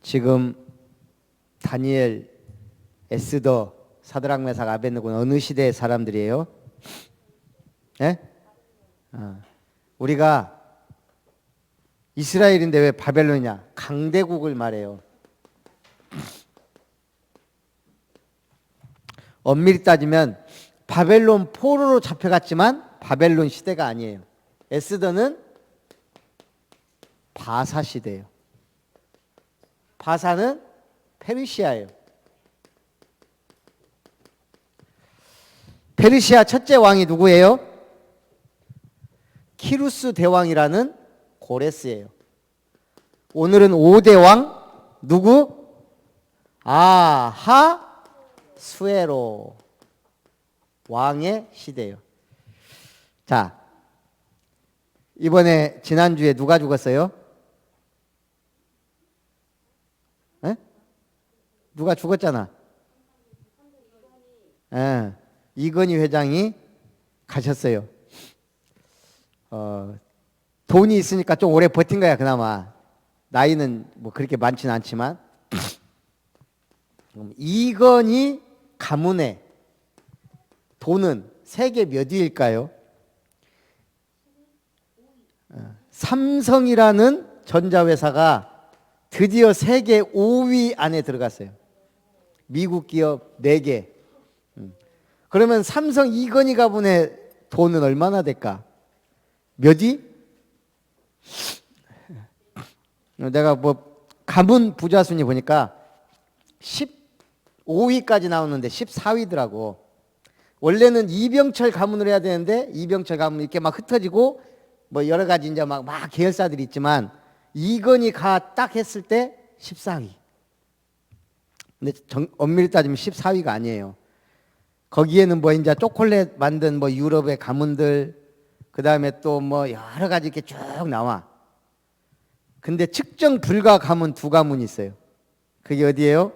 지금 다니엘, 에스더, 사드락, 메삭, 아벳느고는 어느 시대의 사람들이에요? 예? 우리가 이스라엘인데 왜 바벨론이냐? 강대국을 말해요. 엄밀히 따지면 바벨론 포로로 잡혀갔지만 바벨론 시대가 아니에요. 에스더는 바사 시대예요. 바사는 페르시아예요. 페르시아 첫째 왕이 누구예요? 키루스 대왕이라는 고레스예요. 오늘은 5대 왕 누구? 아하수에로 왕의 시대예요. 자, 이번에 지난주에 누가 죽었어요? 에? 누가 죽었잖아. 이건희 회장이 가셨어요. 돈이 있으니까 좀 오래 버틴 거야 그나마. 나이는 뭐 그렇게 많지는 않지만. 이건희 가문의 돈은 세계 몇 위일까요? 삼성이라는 전자회사가 드디어 세계 5위 안에 들어갔어요. 미국 기업 4개. 그러면 삼성 이건희 가문의 돈은 얼마나 될까? 몇 위? 내가 뭐 가문 부자 순위 보니까 15위까지 나오는데 14위더라고. 원래는 이병철 가문을 해야 되는데 이병철 가문 이렇게 막 흩어지고 뭐 여러 가지 이제 막 계열사들이 있지만 이건희가 딱 했을 때 14위. 근데 엄밀히 따지면 14위가 아니에요. 거기에는 뭐 이제 초콜릿 만든 뭐 유럽의 가문들, 그 다음에 또 뭐 여러 가지 이렇게 쭉 나와. 근데 측정 불가 가문 2가문이 있어요. 그게 어디예요?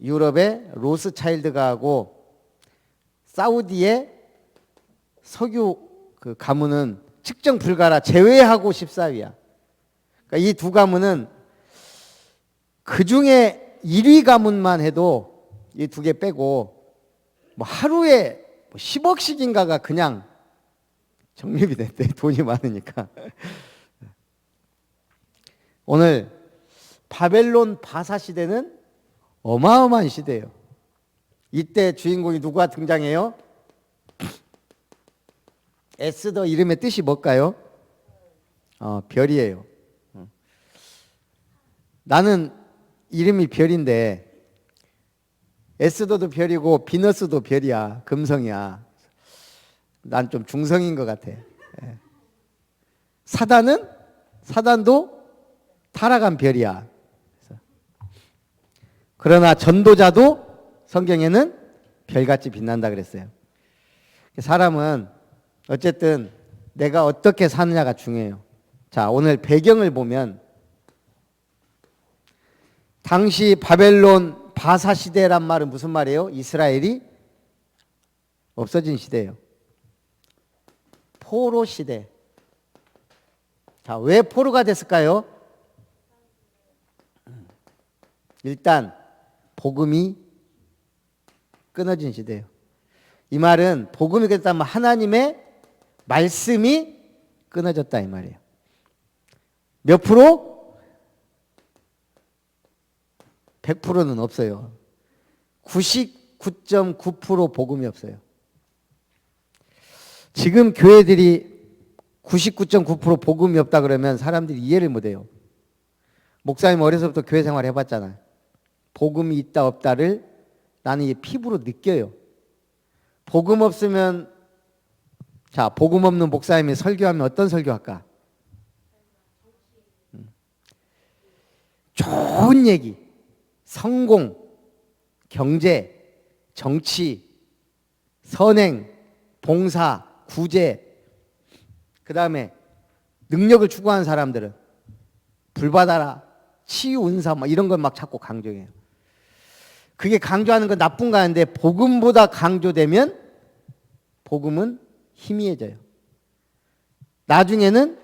유럽의 로스차일드가하고 사우디의 석유 그 가문은 측정 불가라 제외하고 14위야. 그러니까 이 2가문은 그 중에 1위 가문만 해도 이 2개 빼고 뭐 하루에 10억씩인가가 그냥 적립이 됐대. 돈이 많으니까. 오늘 바벨론 바사 시대는 어마어마한 시대예요. 이때 주인공이 누가 등장해요? 에스더 이름의 뜻이 뭘까요? 별이에요. 나는 이름이 별인데 에스더도 별이고 비너스도 별이야. 금성이야. 난 좀 중성인 것 같아. 사단도 타락한 별이야. 그러나 전도자도 성경에는 별같이 빛난다 그랬어요. 사람은 어쨌든 내가 어떻게 사느냐가 중요해요. 자, 오늘 배경을 보면 당시 바벨론 바사 시대란 말은 무슨 말이에요? 이스라엘이 없어진 시대예요. 포로 시대. 자, 왜 포로가 됐을까요? 일단 복음이 끊어진 시대예요. 이 말은 복음이 끊어졌다면 하나님의 말씀이 끊어졌다 이 말이에요. 몇 프로? 100%는 없어요. 99.9% 복음이 없어요. 지금 교회들이 99.9% 복음이 없다 그러면 사람들이 이해를 못해요. 목사님 어려서부터 교회 생활 해봤잖아요. 복음이 있다 없다를 나는 이게 피부로 느껴요. 복음 없으면, 자, 복음 없는 목사님이 설교하면 어떤 설교할까? 좋은 얘기, 성공, 경제, 정치, 선행, 봉사, 구제, 그 다음에 능력을 추구하는 사람들은 불받아라, 치유, 은사 막 이런 걸 막 자꾸 강조해요. 그게 강조하는 건 나쁜 거 아닌데 복음보다 강조되면 복음은 희미해져요. 나중에는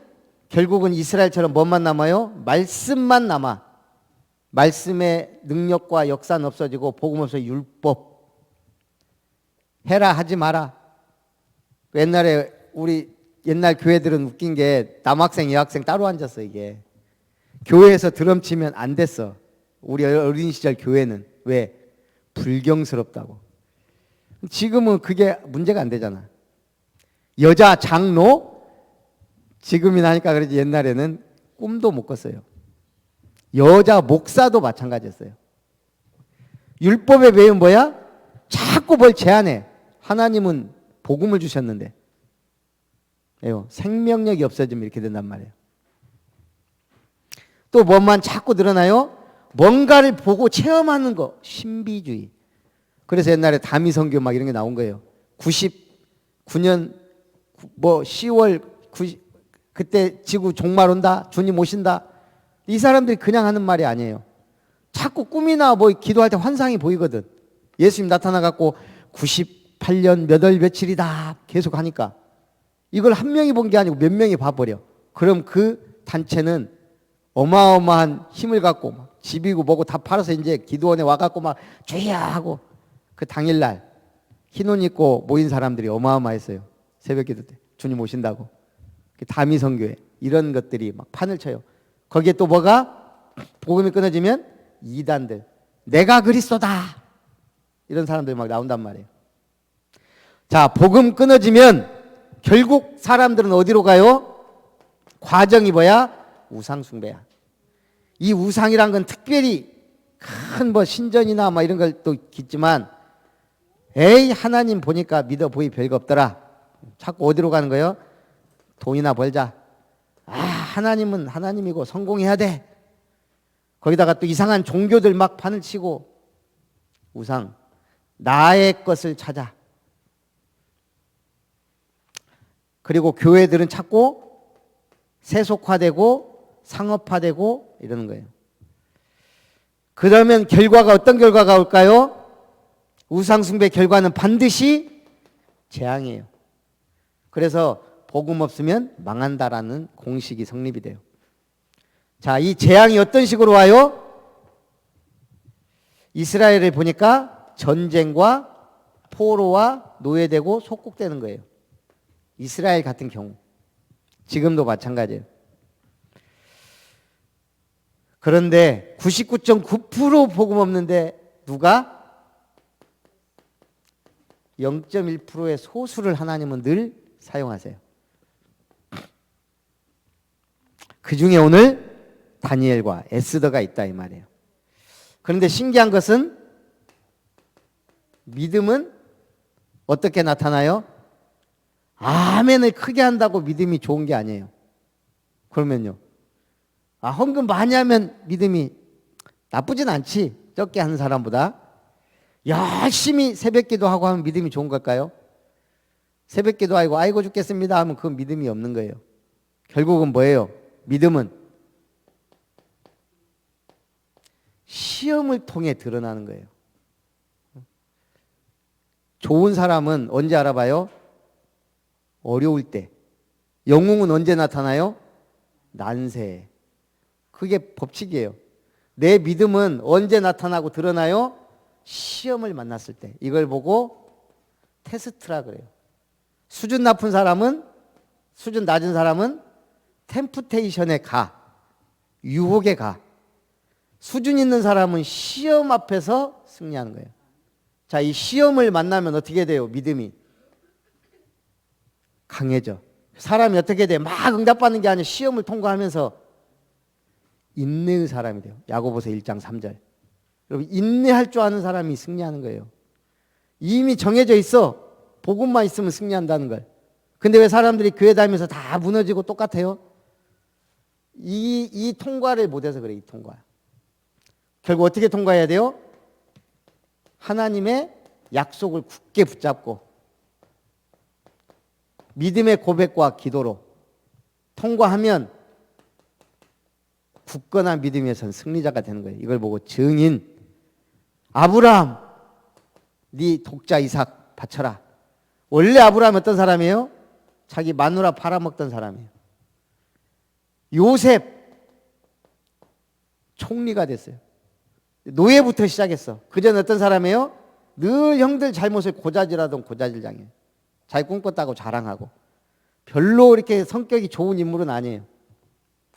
결국은 이스라엘처럼 뭐만 남아요? 말씀만 남아. 말씀의 능력과 역사는 없어지고 복음 없어 율법. 해라 하지 마라. 옛날에 우리 옛날 교회들은 웃긴 게 남학생 여학생 따로 앉았어. 이게 교회에서 드럼 치면 안 됐어. 우리 어린 시절 교회는. 왜? 불경스럽다고. 지금은 그게 문제가 안 되잖아. 여자 장로 지금이나 하니까 그러지 옛날에는 꿈도 못 꿨어요. 여자 목사도 마찬가지였어요. 율법의 매은 뭐야? 자꾸 뭘 제한해. 하나님은 복음을 주셨는데 생명력이 없어지면 이렇게 된단 말이에요. 또 뭐만 자꾸 늘어나요? 뭔가를 보고 체험하는 거. 신비주의. 그래서 옛날에 다미선교 막 이런 게 나온 거예요. 99년 10월 그때 지구 종말 온다. 주님 오신다. 이 사람들이 그냥 하는 말이 아니에요. 자꾸 꿈이나 뭐 기도할 때 환상이 보이거든. 예수님 나타나갖고 98년 몇 월 며칠이다 계속 하니까 이걸 한 명이 본 게 아니고 몇 명이 봐버려. 그럼 그 단체는 어마어마한 힘을 갖고 막 집이고 뭐고 다 팔아서 이제 기도원에 와갖고 막 주여 하고 그 당일날 흰 옷 입고 모인 사람들이 어마어마했어요. 새벽기도 때 주님 오신다고. 다미선교회 이런 것들이 막 판을 쳐요. 거기에 또 뭐가? 복음이 끊어지면 이단들. 내가 그리스도다. 이런 사람들이 막 나온단 말이에요. 자, 복음 끊어지면 결국 사람들은 어디로 가요? 과정이 뭐야? 우상숭배야. 이 우상이란 건 특별히 큰 뭐 신전이나 뭐 이런 걸 또 있지만 에이 하나님 보니까 믿어 보이 별거 없더라. 자꾸 어디로 가는 거예요? 돈이나 벌자. 하나님은 하나님이고 성공해야 돼. 거기다가 또 이상한 종교들 막 판을 치고 우상. 나의 것을 찾아. 그리고 교회들은 자꾸 세속화되고 상업화되고 이러는 거예요. 그러면 결과가 어떤 결과가 올까요? 우상숭배 결과는 반드시 재앙이에요. 그래서 복음 없으면 망한다라는 공식이 성립이 돼요. 자, 이 재앙이 어떤 식으로 와요? 이스라엘을 보니까 전쟁과 포로와 노예되고 속국되는 거예요. 이스라엘 같은 경우. 지금도 마찬가지예요. 그런데 99.9% 복음 없는데 누가? 0.1%의 소수를 하나님은 늘 사용하세요. 그 중에 오늘 다니엘과 에스더가 있다 이 말이에요. 그런데 신기한 것은 믿음은 어떻게 나타나요? 아멘을 크게 한다고 믿음이 좋은 게 아니에요. 그러면요. 헌금 많이 하면 믿음이 나쁘진 않지. 적게 하는 사람보다. 열심히 새벽기도 하고 하면 믿음이 좋은 걸까요? 새벽기도 하고 아이고 죽겠습니다 하면 그건 믿음이 없는 거예요. 결국은 뭐예요? 믿음은 시험을 통해 드러나는 거예요. 좋은 사람은 언제 알아봐요? 어려울 때. 영웅은 언제 나타나요? 난세에. 그게 법칙이에요. 내 믿음은 언제 나타나고 드러나요? 시험을 만났을 때. 이걸 보고 테스트라 그래요. 수준 낮은 사람은 템프테이션에 가. 유혹에 가. 수준 있는 사람은 시험 앞에서 승리하는 거예요. 자, 이 시험을 만나면 어떻게 돼요? 믿음이 강해져. 사람이 어떻게 돼? 막 응답받는 게 아니라 시험을 통과하면서 인내의 사람이 돼요. 야고보서 1장 3절. 여러분, 인내할 줄 아는 사람이 승리하는 거예요. 이미 정해져 있어. 복음만 있으면 승리한다는 걸. 근데 왜 사람들이 교회 다니면서 다 무너지고 똑같아요? 이 통과를 못해서 그래. 이 통과. 결국 어떻게 통과해야 돼요? 하나님의 약속을 굳게 붙잡고 믿음의 고백과 기도로 통과하면 굳건한 믿음에선 승리자가 되는 거예요. 이걸 보고 증인 아브라함 네 독자 이삭 바쳐라. 원래 아브라함 어떤 사람이에요? 자기 마누라 팔아먹던 사람이에요. 요셉 총리가 됐어요. 노예부터 시작했어. 그전 어떤 사람이에요? 늘 형들 잘못을 고자질하던 고자질장이에요. 자기 꿈꿨다고 자랑하고. 별로 이렇게 성격이 좋은 인물은 아니에요.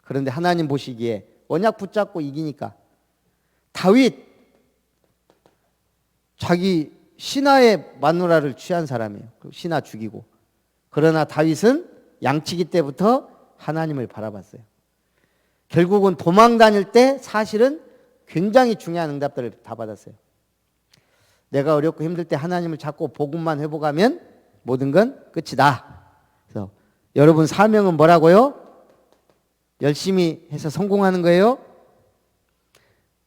그런데 하나님 보시기에 언약 붙잡고 이기니까. 다윗, 자기 신하의 마누라를 취한 사람이에요. 신하 죽이고. 그러나 다윗은 양치기 때부터 하나님을 바라봤어요. 결국은 도망 다닐 때 사실은 굉장히 중요한 응답들을 다 받았어요. 내가 어렵고 힘들 때 하나님을 찾고 복음만 회복하면 모든 건 끝이다. 그래서 여러분 사명은 뭐라고요? 열심히 해서 성공하는 거예요?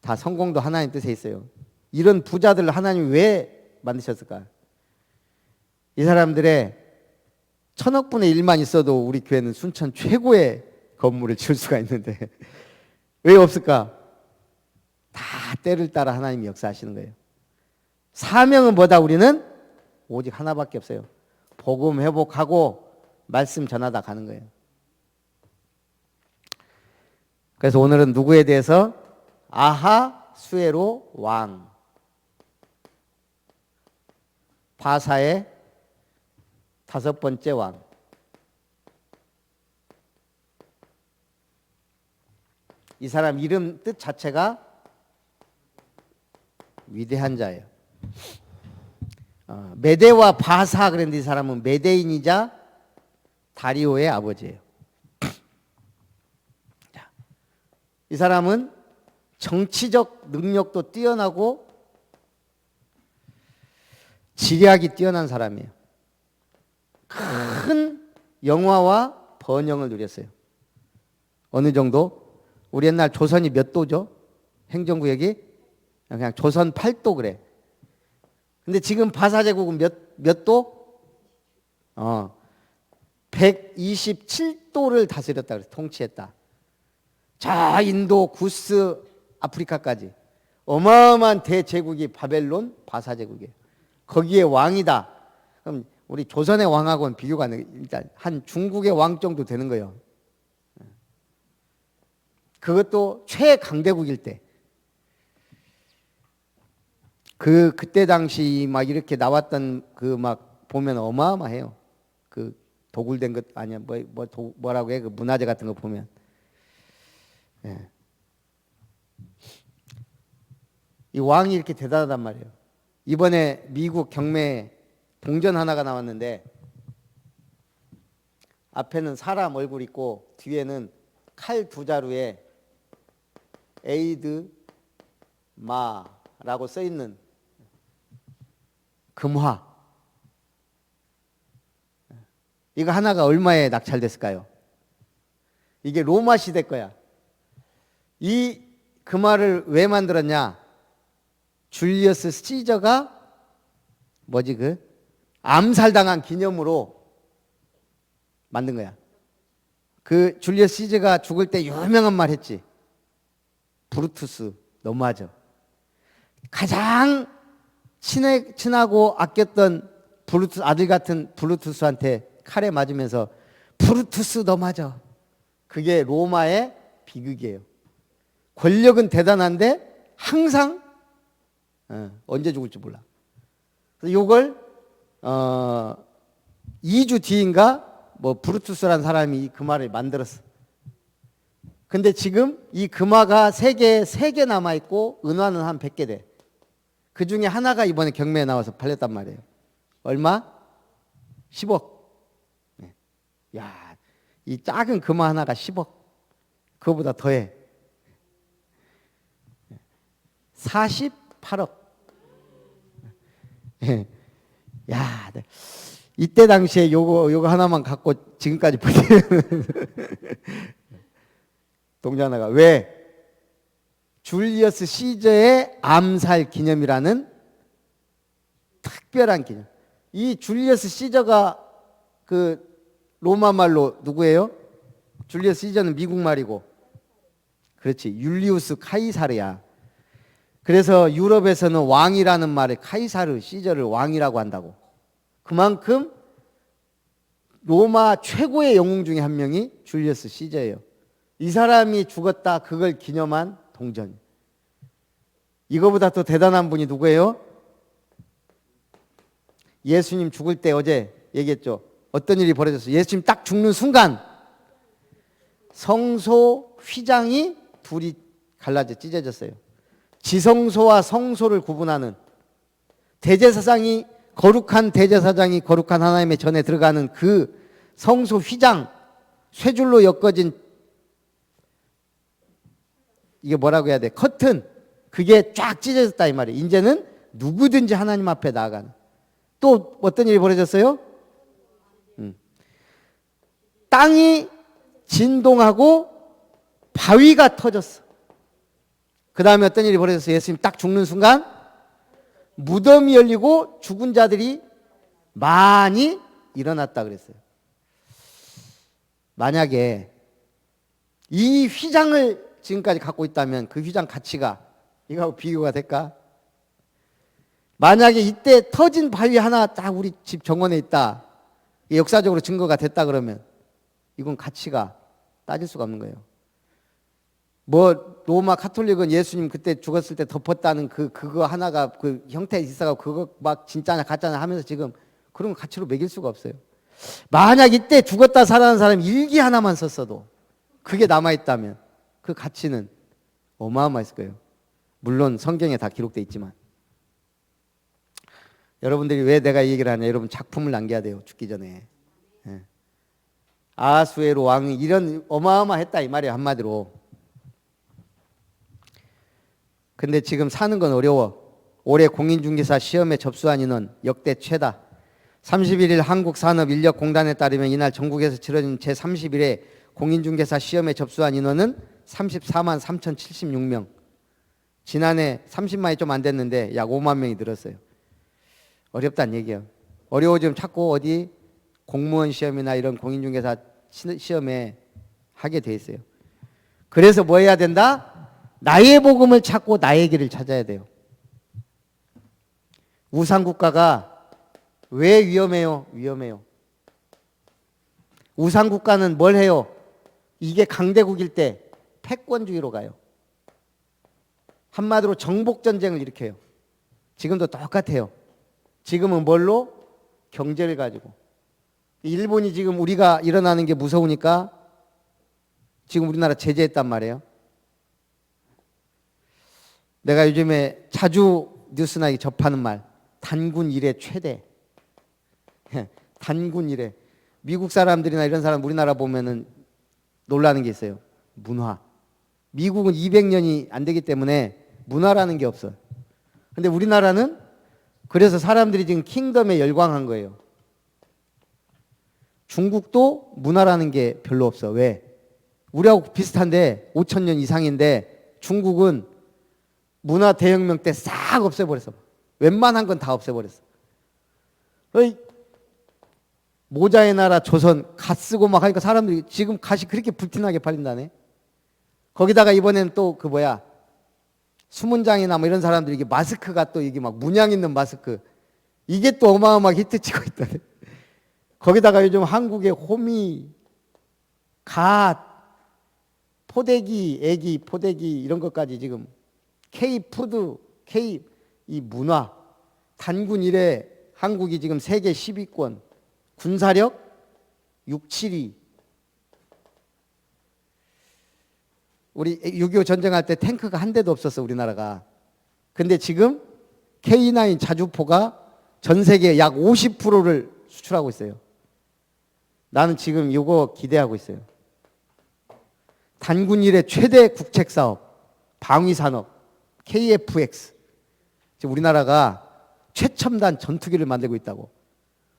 다 성공도 하나님 뜻에 있어요. 이런 부자들을 하나님이 왜 만드셨을까? 이 사람들의 1000억분의 1만 있어도 우리 교회는 순천 최고의 건물을 지을 수가 있는데 왜 없을까? 다 때를 따라 하나님이 역사하시는 거예요. 사명은 뭐다? 우리는 오직 하나밖에 없어요. 복음 회복하고 말씀 전하다 가는 거예요. 그래서 오늘은 누구에 대해서? 아하수에로 왕, 바사의 5번째 왕. 이 사람 이름 뜻 자체가 위대한 자예요. 메대와 바사 그랬는데 이 사람은 메대인이자 다리오의 아버지예요. 이 사람은 정치적 능력도 뛰어나고 지략이 뛰어난 사람이에요. 큰 영화와 번영을 누렸어요. 어느 정도? 우리 옛날 조선이 몇 도죠? 행정구역이? 그냥 조선 8도 그래. 근데 지금 바사제국은 몇 도? 127도를 다스렸다 그래서 통치했다. 자, 인도, 구스, 아프리카까지 어마어마한 대제국이 바벨론 바사제국이에요. 거기에 왕이다. 그럼 우리 조선의 왕하고는 비교가 안 돼. 일단 한 중국의 왕 정도 되는 거예요. 그것도 최강대국일 때. 그때 당시 막 이렇게 나왔던 그 막 보면 어마어마해요. 그 도굴된 것 아니야 뭐라고 해? 그 문화재 같은 거 보면. 예. 이 왕이 이렇게 대단하단 말이에요. 이번에 미국 경매에 동전 하나가 나왔는데 앞에는 사람 얼굴 있고 뒤에는 칼 2자루에 에이드 마라고 써 있는 금화. 이거 하나가 얼마에 낙찰됐을까요? 이게 로마 시대 거야. 이 금화를 왜 만들었냐? 줄리어스 시저가 암살당한 기념으로 만든 거야. 그 줄리어스 시저가 죽을 때 유명한 말 했지. 브루투스 너무하죠. 가장 친하고 아꼈던 아들 같은 브루투스한테 칼에 맞으면서 브루투스 너무하죠. 그게 로마의 비극이에요. 권력은 대단한데 항상 언제 죽을지 몰라. 그래서 이걸 2주 뒤인가 브루투스라는 사람이 이 금화를 만들었어. 근데 지금 이 금화가 세계 3개 남아있고 은화는 한 100개 돼. 그 중에 하나가 이번에 경매에 나와서 팔렸단 말이에요. 얼마? 10억. 야, 이 작은 금화 하나가 10억. 그거보다 더해. 48억. 야, 이때 당시에 요거 하나만 갖고 지금까지 버티는 동전 하나가 왜? 줄리어스 시저의 암살 기념이라는 특별한 기념. 이 줄리어스 시저가 그 로마 말로 누구예요? 줄리어스 시저는 미국 말이고, 그렇지, 율리우스 카이사르야. 그래서 유럽에서는 왕이라는 말을 카이사르 시저를 왕이라고 한다고. 그만큼 로마 최고의 영웅 중에 한 명이 줄리어스 시저예요. 이 사람이 죽었다 그걸 기념한 동전. 이거보다 더 대단한 분이 누구예요? 예수님 죽을 때 어제 얘기했죠. 어떤 일이 벌어졌어요? 예수님 딱 죽는 순간 성소 휘장이 둘이 갈라져 찢어졌어요. 지성소와 성소를 구분하는 대제사장이 거룩한 대제사장이 거룩한 하나님의 전에 들어가는 그 성소 휘장 쇠줄로 엮어진 이게 뭐라고 해야 돼? 커튼 그게 쫙 찢어졌다 이 말이에요. 이제는 누구든지 하나님 앞에 나아가는. 또 어떤 일이 벌어졌어요? 땅이 진동하고 바위가 터졌어. 그 다음에 어떤 일이 벌어졌어요? 예수님 딱 죽는 순간 무덤이 열리고 죽은 자들이 많이 일어났다 그랬어요. 만약에 이 휘장을 지금까지 갖고 있다면 그 휘장 가치가 이거하고 비교가 될까? 만약에 이때 터진 바위 하나 딱 우리 집 정원에 있다. 역사적으로 증거가 됐다 그러면 이건 가치가 따질 수가 없는 거예요. 뭐 로마 카톨릭은 예수님 그때 죽었을 때 덮었다는 그거 하나가 그 형태에 있어가지고 그거 막 진짜냐 가짜냐 하면서 지금 그런 가치로 매길 수가 없어요. 만약 이때 죽었다 살아난 사람이 일기 하나만 썼어도 그게 남아있다면 그 가치는 어마어마했을 거예요. 물론 성경에 다 기록되어 있지만 여러분들이 왜 내가 이 얘기를 하냐. 여러분 작품을 남겨야 돼요. 죽기 전에. 예. 아하수에로 왕이 이런 어마어마했다 이 말이에요. 한마디로. 근데 지금 사는 건 어려워. 올해 공인중개사 시험에 접수한 인원 역대 최다. 31일 한국산업인력공단에 따르면 이날 전국에서 치러진 제31회 공인중개사 시험에 접수한 인원은 34만 3,076명. 지난해 30만이 좀 안 됐는데 약 5만 명이 늘었어요. 어렵다는 얘기예요. 어려워지면 자꾸 어디 공무원 시험이나 이런 공인중개사 시험에 하게 돼 있어요. 그래서 뭐 해야 된다? 나의 복음을 찾고 나의 길을 찾아야 돼요. 우상국가가 왜 위험해요? 위험해요. 우상국가는 뭘 해요? 이게 강대국일 때 패권주의로 가요. 한마디로 정복전쟁을 일으켜요. 지금도 똑같아요. 지금은 뭘로? 경제를 가지고. 일본이 지금 우리가 일어나는 게 무서우니까 지금 우리나라 제재했단 말이에요. 내가 요즘에 자주 뉴스나 접하는 말, 단군 이래 최대. 단군 이래. 미국 사람들이나 이런 사람 우리나라 보면은 놀라는 게 있어요. 문화. 미국은 200년이 안 되기 때문에 문화라는 게 없어요. 근데 우리나라는 그래서 사람들이 지금 킹덤에 열광한 거예요. 중국도 문화라는 게 별로 없어. 왜? 우리하고 비슷한데 5,000년 이상인데 중국은 문화 대혁명 때 싹 없애버렸어. 웬만한 건 다 없애버렸어. 모자의 나라 조선 갓 쓰고 막 하니까 사람들이 지금 갓이 그렇게 불티나게 팔린다네. 거기다가 이번엔 또 그 뭐야 수문장이나 뭐 이런 사람들이 이게 마스크가 또 이게 막 문양 있는 마스크 이게 또 어마어마하게 히트치고 있다네. 거기다가 요즘 한국의 호미, 갓, 포대기, 애기, 포대기 이런 것까지 지금 K푸드, K 이 문화, 단군 이래 한국이 지금 세계 10위권, 군사력 6, 7위. 우리 6.25 전쟁할 때 탱크가 한 대도 없었어 우리나라가. 근데 지금 K9 자주포가 전 세계 약 50%를 수출하고 있어요. 나는 지금 이거 기대하고 있어요. 단군 이래 최대 국책사업, 방위산업, KF-X. 지금 우리나라가 최첨단 전투기를 만들고 있다고.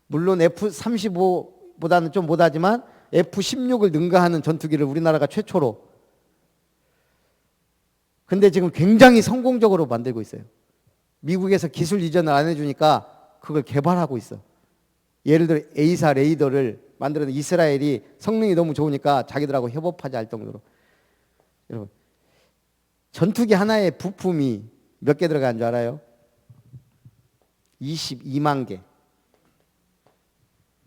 물론 F-35보다는 좀 못하지만 F-16을 능가하는 전투기를 우리나라가 최초로. 근데 지금 굉장히 성공적으로 만들고 있어요. 미국에서 기술 이전을 안 해주니까 그걸 개발하고 있어. 예를 들어 A사 레이더를 만들어낸 이스라엘이 성능이 너무 좋으니까 자기들하고 협업하자 할 정도로. 여러분, 전투기 하나의 부품이 몇 개 들어가는 줄 알아요? 22만 개.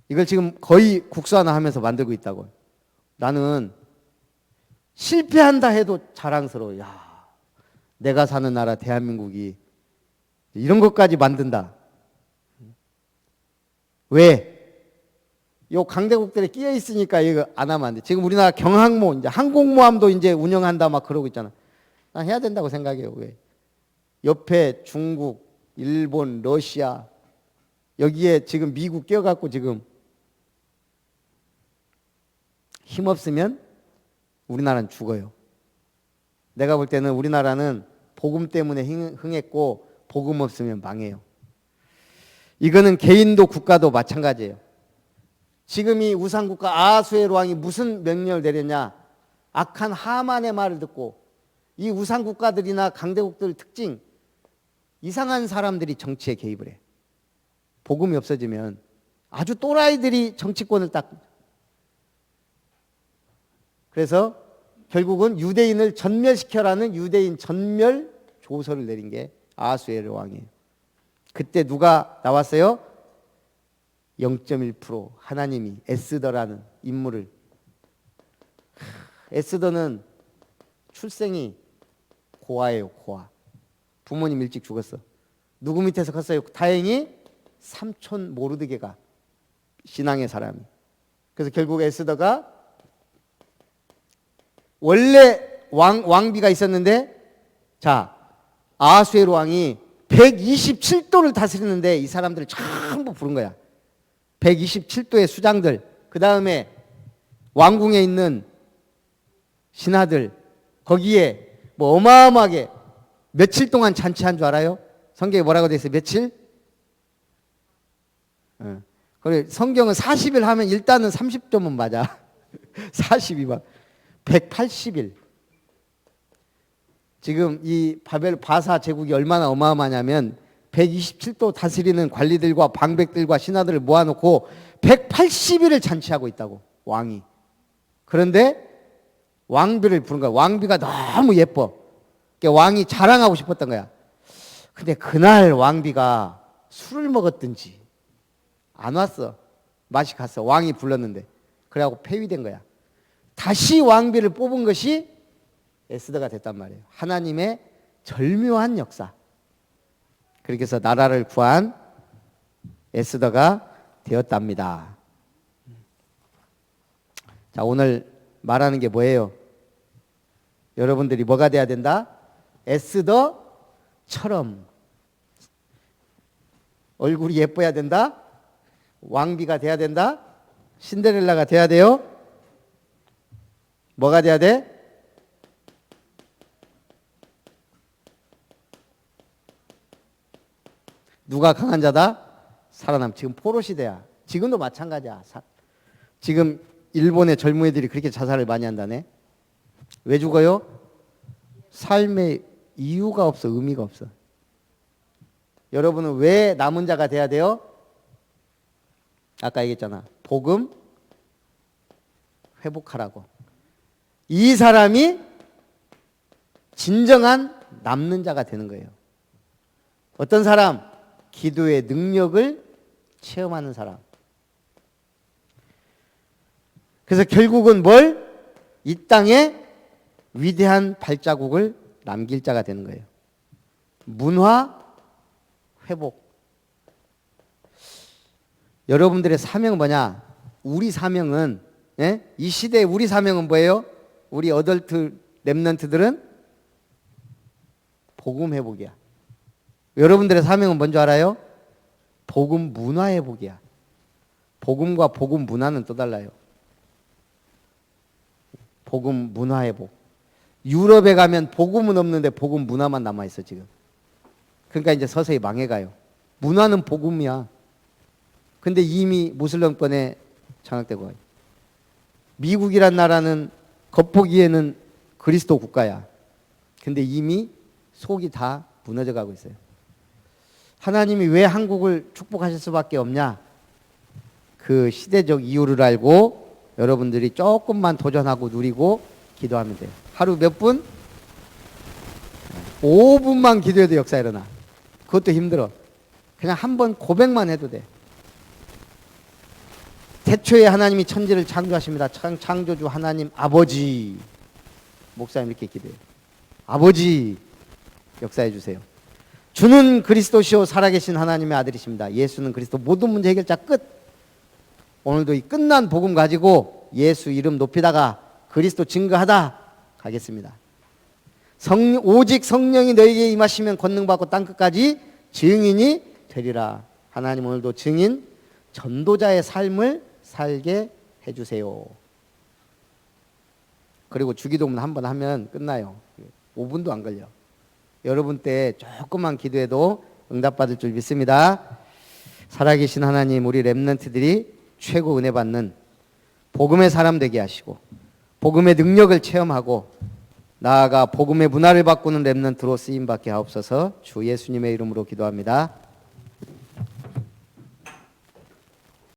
이걸 지금 거의 국산화하면서 만들고 있다고. 나는 실패한다 해도 자랑스러워. 야, 내가 사는 나라 대한민국이 이런 것까지 만든다. 왜? 요 강대국들에 끼어 있으니까 이거 안 하면 안 돼. 지금 우리나라 경항모, 이제 항공모함도 이제 운영한다 막 그러고 있잖아. 난 해야 된다고 생각해요. 왜? 옆에 중국, 일본, 러시아, 여기에 지금 미국 끼어갖고 지금 힘없으면 우리나라는 죽어요. 내가 볼 때는 우리나라는 복음 때문에 흥했고 복음 없으면 망해요. 이거는 개인도 국가도 마찬가지예요. 지금 이 우상국가 아하수에로 왕이 무슨 명령을 내렸냐? 악한 하만의 말을 듣고 이 우상국가들이나 강대국들 특징, 이상한 사람들이 정치에 개입을 해. 복음이 없어지면 아주 또라이들이 정치권을 딱. 그래서 결국은 유대인을 전멸시켜라는 유대인 전멸 조서를 내린 게 아하수에로 왕이에요. 그때 누가 나왔어요? 0.1% 하나님이 에스더라는 인물을. 에스더는 출생이 고아예요. 고아. 부모님 일찍 죽었어. 누구 밑에서 컸어요? 다행히 삼촌 모르드게가 신앙의 사람이. 그래서 결국 에스더가 원래 왕비가 있었는데, 자, 아하수에로 왕이 127도를 다스리는데 이 사람들을 전부 부른 거야. 127도의 수장들, 그 다음에 왕궁에 있는 신하들, 거기에 뭐 어마어마하게 며칠 동안 잔치한 줄 알아요? 성경에 뭐라고 돼 있어요? 며칠? 그래, 성경은 40일 하면 일단은 30점은 맞아. 42만 180일. 지금 이 바벨 바사 제국이 얼마나 어마어마하냐면 127도 다스리는 관리들과 방백들과 신하들을 모아놓고 180일을 잔치하고 있다고, 왕이. 그런데 왕비를 부른 거야. 왕비가 너무 예뻐. 그러니까 왕이 자랑하고 싶었던 거야. 근데 그날 왕비가 술을 먹었든지 안 왔어. 맛이 갔어. 왕이 불렀는데. 그래갖고 폐위된 거야. 다시 왕비를 뽑은 것이 에스더가 됐단 말이에요. 하나님의 절묘한 역사. 그렇게 해서 나라를 구한 에스더가 되었답니다. 자, 오늘 말하는 게 뭐예요? 여러분들이 뭐가 돼야 된다? 에스더처럼 얼굴이 예뻐야 된다? 왕비가 돼야 된다? 신데렐라가 돼야 돼요? 뭐가 돼야 돼? 누가 강한 자다? 살아남. 지금 포로 시대야. 지금도 마찬가지야. 지금 일본의 젊은 애들이 그렇게 자살을 많이 한다네. 왜 죽어요? 삶의 이유가 없어. 의미가 없어. 여러분은 왜 남은 자가 돼야 돼요? 아까 얘기했잖아. 복음 회복하라고. 이 사람이 진정한 남는 자가 되는 거예요. 어떤 사람? 기도의 능력을 체험하는 사람. 그래서 결국은 뭘? 이 땅에 위대한 발자국을 남길 자가 되는 거예요. 문화 회복. 여러분들의 사명은 뭐냐? 우리 사명은, 이 시대의 우리 사명은 뭐예요? 우리 어덜트 렘넌트들은 복음 회복이야. 여러분들의 사명은 뭔지 알아요? 복음 문화 회복이야. 복음과 복음 문화는 또 달라요. 복음 문화 회복. 유럽에 가면 복음은 없는데 복음 문화만 남아있어 지금. 그러니까 이제 서서히 망해가요. 문화는 복음이야. 근데 이미 무슬림권에 장악되고 가요. 미국이란 나라는 겉보기에는 그리스도 국가야. 근데 이미 속이 다 무너져 가고 있어요. 하나님이 왜 한국을 축복하실 수밖에 없냐? 그 시대적 이유를 알고 여러분들이 조금만 도전하고 누리고 기도하면 돼요. 하루 몇 분? 5분만 기도해도 역사 일어나. 그것도 힘들어. 그냥 한번 고백만 해도 돼. 태초에 하나님이 천지를 창조하십니다. 창조주 하나님 아버지. 목사님 이렇게 기도해요. 아버지 역사해 주세요. 주는 그리스도시요 살아계신 하나님의 아들이십니다. 예수는 그리스도 모든 문제 해결자 끝. 오늘도 이 끝난 복음 가지고 예수 이름 높이다가 그리스도 증거하다 가겠습니다. 오직 성령이 너에게 임하시면 권능받고 땅끝까지 증인이 되리라. 하나님 오늘도 증인 전도자의 삶을 살게 해주세요. 그리고 주기도문 한번 하면 끝나요. 5분도 안 걸려. 여러분 때 조금만 기도해도 응답받을 줄 믿습니다. 살아계신 하나님, 우리 렘넌트들이 최고 은혜 받는 복음의 사람 되게 하시고 복음의 능력을 체험하고 나아가 복음의 문화를 바꾸는 렘넌트로 쓰임받게 하옵소서. 주 예수님의 이름으로 기도합니다.